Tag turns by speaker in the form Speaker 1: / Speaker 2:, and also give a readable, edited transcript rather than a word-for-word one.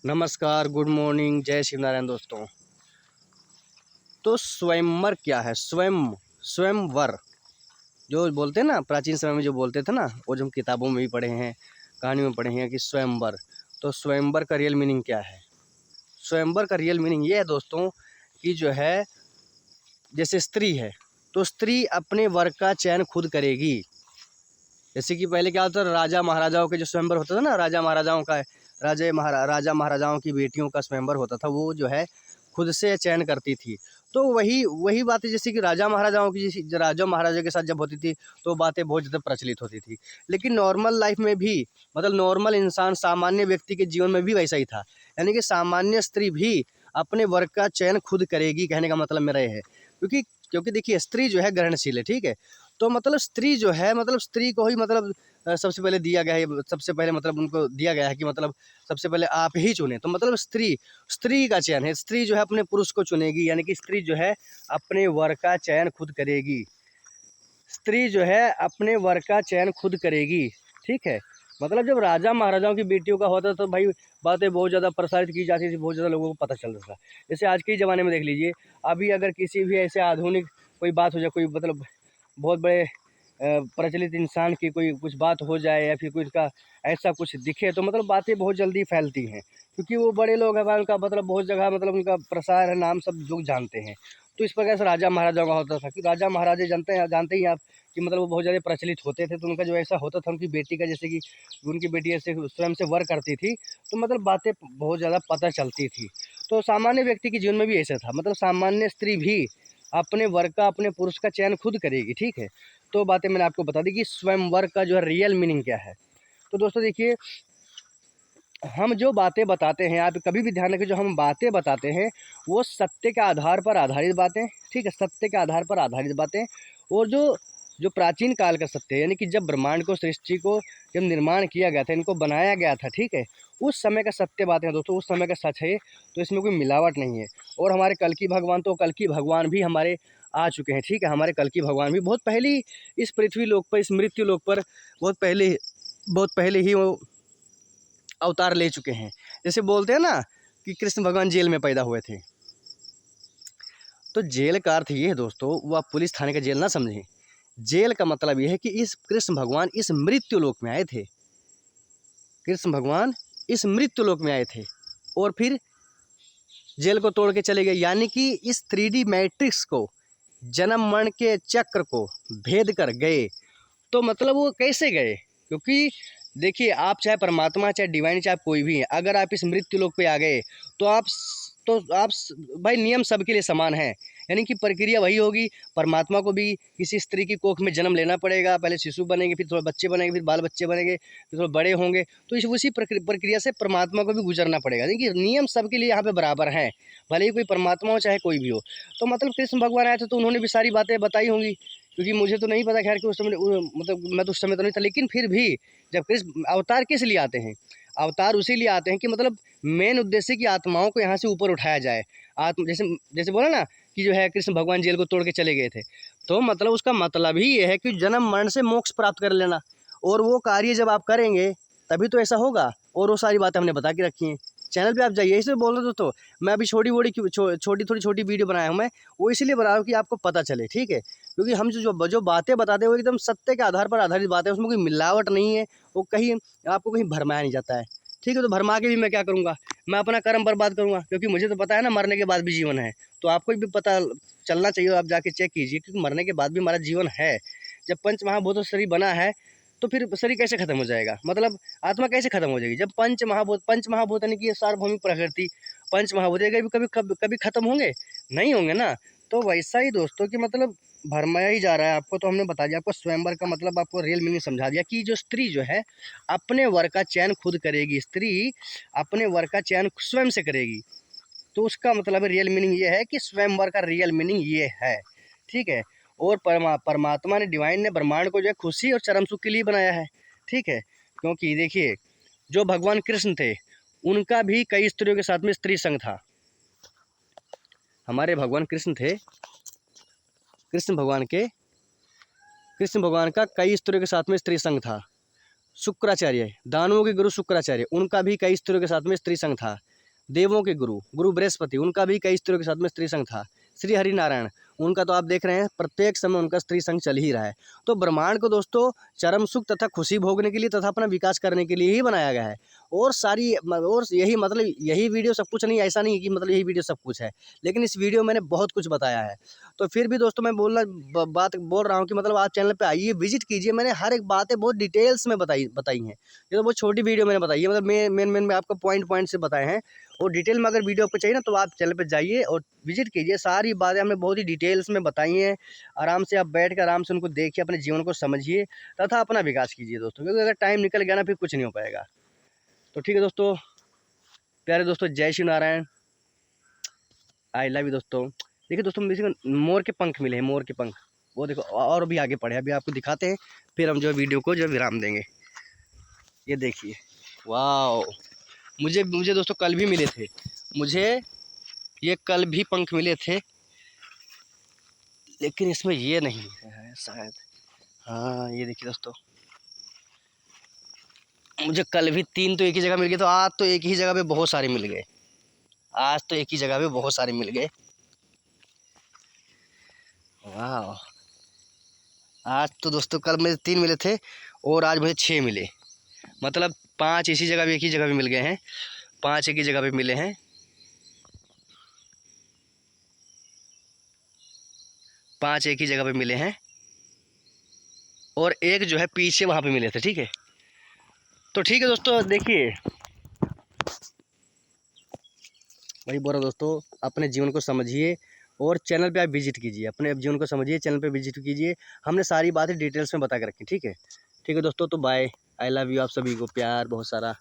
Speaker 1: नमस्कार, good morning, जय शिव नारायण दोस्तों। तो स्वयंवर क्या है? स्वयंवर जो बोलते हैं ना, प्राचीन समय में जो बोलते थे ना, वो जो हम किताबों में भी पढ़े हैं, कहानियों में पढ़े हैं कि स्वयंवर। तो स्वयंवर का रियल मीनिंग क्या है? स्वयंवर का रियल मीनिंग ये है दोस्तों कि जो है, जैसे स्त्री है तो स्त्री अपने वर का चयन खुद करेगी। जैसे कि पहले क्या होता था, राजा महाराजाओं के जो स्वयंवर होता था ना, राजा महाराजाओं की बेटियों का स्वयंवर होता था, वो जो है खुद से चयन करती थी। तो वही वही बातें जैसे कि राजा महाराजा के साथ जब होती थी तो बातें बहुत ज़्यादा प्रचलित होती थी। लेकिन नॉर्मल लाइफ में भी, मतलब नॉर्मल इंसान, सामान्य व्यक्ति के जीवन में भी वैसा ही था। यानी कि सामान्य स्त्री भी अपने वर्ग का चयन खुद करेगी, कहने का मतलब मेरा ये है। क्योंकि देखिए, स्त्री जो है ग्रहणशील है, ठीक है। तो मतलब स्त्री जो है, मतलब स्त्री को ही मतलब सबसे पहले दिया गया है, सबसे पहले मतलब उनको दिया गया है कि मतलब सबसे पहले आप ही चुने। तो मतलब स्त्री का चयन है, स्त्री जो है अपने पुरुष को चुनेगी, यानी कि स्त्री जो है अपने वर का चयन खुद करेगी। स्त्री जो है अपने वर का चयन खुद करेगी, ठीक है। मतलब जब राजा महाराजाओं की बेटियों का होता तो भाई बातें बहुत ज़्यादा प्रसारित की जाती थी, बहुत ज़्यादा लोगों को पता चलता था। जैसे आज के ज़माने में देख लीजिए, अभी अगर किसी भी ऐसे आधुनिक कोई बात हो जाए, कोई मतलब बहुत बड़े प्रचलित इंसान की कोई कुछ बात हो जाए या फिर कुछ का ऐसा कुछ दिखे, तो मतलब बातें बहुत जल्दी फैलती हैं, क्योंकि वो बड़े लोग हैं, उनका मतलब बहुत जगह मतलब उनका प्रसार है, नाम सब लोग जानते हैं। तो इस प्रकार से राजा महाराजाओं का होता था कि राजा महाराजे जानते ही आप कि मतलब वो बहुत ज़्यादा प्रचलित होते थे। तो उनका जो ऐसा होता था, उनकी बेटी का, जैसे कि उनकी बेटी ऐसे स्वयं से वर करती थी, तो मतलब बातें बहुत ज़्यादा पता चलती थी। तो सामान्य व्यक्ति के जीवन में भी ऐसा था, मतलब सामान्य स्त्री भी अपने वर का, अपने पुरुष का चयन खुद करेगी, ठीक है। तो बातें मैंने आपको बता दी कि स्वयंवर का जो है रियल मीनिंग क्या है। तो दोस्तों देखिए, हम जो बातें बताते हैं, आप कभी भी ध्यान रखें, जो हम बातें बताते हैं वो सत्य के आधार पर आधारित बातें, ठीक है, सत्य के आधार पर आधारित बातें। और जो जो प्राचीन काल का सत्य है, यानी कि जब ब्रह्मांड को, सृष्टि को जब निर्माण किया गया था, इनको बनाया गया था, ठीक है, उस समय का सत्य बातें हैं दोस्तों, उस समय का सच है। तो इसमें कोई मिलावट नहीं है। और हमारे कल की भगवान भी हमारे आ चुके हैं, ठीक है। हमारे कल की भगवान भी बहुत पहले ही इस पृथ्वी लोक पर, इस मृत्यु लोक पर बहुत पहले ही वो अवतार ले चुके हैं। जैसे बोलते हैं ना कि कृष्ण भगवान जेल में पैदा हुए थे। तो जेल का अर्थ ये है दोस्तों, वो आप पुलिस थाने का जेल ना समझें। जेल का मतलब ये है कि इस कृष्ण भगवान इस मृत्यु लोक में आए थे। कृष्ण भगवान इस मृत्यु लोक में आए थे और फिर जेल को तोड़ के चले गए, यानी कि इस 3D मैट्रिक्स को, जन्म मरण के चक्र को भेद कर गए। तो मतलब वो कैसे गए? क्योंकि देखिए, आप चाहे परमात्मा, चाहे डिवाइन, चाहे कोई भी है, अगर आप इस मृत्यु लोक पे आ गए तो भाई नियम सबके लिए समान है। यानी कि प्रक्रिया वही होगी। परमात्मा को भी किसी स्त्री की कोख में जन्म लेना पड़ेगा, पहले शिशु बनेंगे, फिर थोड़ा बच्चे बनेंगे, फिर बाल बच्चे बनेंगे, फिर थोड़ा बड़े होंगे। तो उसी प्रक्रिया से परमात्मा को भी गुजरना पड़ेगा। देखिए, नियम सबके लिए यहाँ पे बराबर हैं, भले ही कोई परमात्मा हो चाहे कोई भी हो। तो मतलब कृष्ण भगवान आए थे तो उन्होंने भी सारी बातें बताई होंगी, क्योंकि मुझे तो नहीं पता खैर कि उस समय मतलब मैं तो उस समय तो नहीं था। लेकिन फिर भी जब कृष्ण अवतार किस लिए आते हैं? अवतार उसी लिए आते हैं कि मतलब मेन उद्देश्य कि आत्माओं को यहाँ से ऊपर उठाया जाए। जैसे जैसे बोला ना कि जो है कृष्ण भगवान जेल को तोड़ के चले गए थे, तो मतलब उसका मतलब ही ये है कि जन्म मरण से मोक्ष प्राप्त कर लेना। और वो कार्य जब आप करेंगे तभी तो ऐसा होगा। और वो सारी बातें हमने बता के रखी हैं। चैनल पे आप जाइए, इसलिए बोल रहे दोस्तों, मैं अभी छोटी वीडियो बनाया हूँ मैं, वो इसीलिए बना रहा हूँ कि आपको पता चले, ठीक है। क्योंकि हम जो बातें बताते हैं वो एकदम सत्य के आधार पर आधारित बातें हैं, उसमें कोई मिलावट नहीं है। वो कहीं आपको कहीं भरमाया नहीं जाता है, ठीक है। तो भरमा के भी मैं क्या करूँगा? मैं अपना कर्म बर्बाद करूँगा, क्योंकि मुझे तो पता है ना मरने के बाद भी जीवन है। तो आपको भी पता चलना चाहिए, आप जाके चेक कीजिए, क्योंकि मरने के बाद भी हमारा जीवन है। जब पंच महाभूतों से शरीर बना है तो फिर शरीर कैसे खत्म हो जाएगा? मतलब आत्मा कैसे खत्म हो जाएगी? जब पंच महाभूत यानी कि ये सार्वभौमिक प्रकृति, पंच महाभूत ये कभी खत्म होंगे? नहीं होंगे ना। तो वैसा ही दोस्तों कि मतलब भरमाया ही जा रहा है आपको। तो हमने बता दिया आपको स्वयंवर का मतलब, आपको रियल मीनिंग समझा दिया कि जो स्त्री जो है अपने वर का चयन खुद करेगी, स्त्री अपने वर का चयन स्वयं से करेगी। तो उसका मतलब रियल मीनिंग ये है कि स्वयंवर का रियल मीनिंग ये है, ठीक है। और परमात्मा ने, डिवाइन ने ब्रह्मांड को जो है खुशी और चरम सुख के लिए बनाया है, ठीक है। क्योंकि देखिए, जो भगवान कृष्ण थे उनका भी कई स्त्रियों के साथ में स्त्री संग था। हमारे भगवान कृष्ण थे, कृष्ण भगवान का कई स्त्रियों के साथ में स्त्री संग था। शुक्राचार्य, दानवों के गुरु शुक्राचार्य, उनका भी कई स्त्रियों के साथ में स्त्री संग था। देवों के गुरु गुरु बृहस्पति, उनका भी कई स्त्रियों के साथ में स्त्री संग था। श्री हरि नारायण, उनका तो आप देख रहे हैं प्रत्येक समय उनका स्त्री संग चल ही रहा है। तो ब्रह्मांड को दोस्तों चरम सुख तथा खुशी भोगने के लिए तथा अपना विकास करने के लिए ही बनाया गया है। और यही मतलब यही वीडियो सब कुछ नहीं, ऐसा नहीं है कि मतलब यही वीडियो सब कुछ है, लेकिन इस वीडियो में मैंने बहुत कुछ बताया है। तो फिर भी दोस्तों मैं बात बोल रहा हूँ कि मतलब आप चैनल पे आइए, विजिट कीजिए। मैंने हर एक बातें बहुत डिटेल्स में बताई हैं। ये तो बहुत छोटी वीडियो मैंने बताई है, मतलब मेन में आपको पॉइंट से बताए हैं। और डिटेल में अगर वीडियो आपको चाहिए ना तो आप चैनल पे जाइए और विजिट कीजिए। सारी बातें हमने बहुत ही डिटेल्स में बताई हैं। आराम से आप बैठ कर आराम से उनको देखिए, अपने जीवन को समझिए तथा अपना विकास कीजिए दोस्तों, क्योंकि अगर टाइम निकल गया ना फिर कुछ नहीं हो पाएगा। तो ठीक है दोस्तों, प्यारे दोस्तों, जय Shri Narayan, I love you दोस्तों। देखिए दोस्तों, मुझे मोर के पंख मिले हैं, मोर के पंख, वो देखो। और भी आगे पढ़े, अभी आपको दिखाते हैं, फिर हम जो वीडियो को जो विराम देंगे। ये देखिए, वाह, मुझे दोस्तों कल भी मिले थे, मुझे ये कल भी पंख मिले थे, लेकिन इसमें ये नहीं है शायद। हाँ ये देखिए दोस्तों, मुझे कल भी 3 तो एक ही जगह मिल गए, तो आज तो एक ही जगह पे बहुत सारे मिल गए। आज तो एक ही जगह पे बहुत सारे मिल गए। वाह, आज तो दोस्तों कल मुझे 3 मिले थे और आज मुझे 6 मिले, मतलब 5 इसी जगह पे एक ही जगह पे मिल गए हैं। 5 एक ही जगह पे मिले हैं। 5 एक ही जगह पे मिले हैं और एक जो है पीछे वहाँ पे मिले थे। ठीक है, तो ठीक है दोस्तों, देखिए वही बोल रहा दोस्तों, अपने जीवन को समझिए और चैनल पे आप विजिट कीजिए, अपने जीवन को समझिए, चैनल पे विजिट कीजिए। हमने सारी बातें डिटेल्स में बता के रखी। ठीक है दोस्तों, तो बाय, आई लव यू, आप सभी को प्यार बहुत सारा।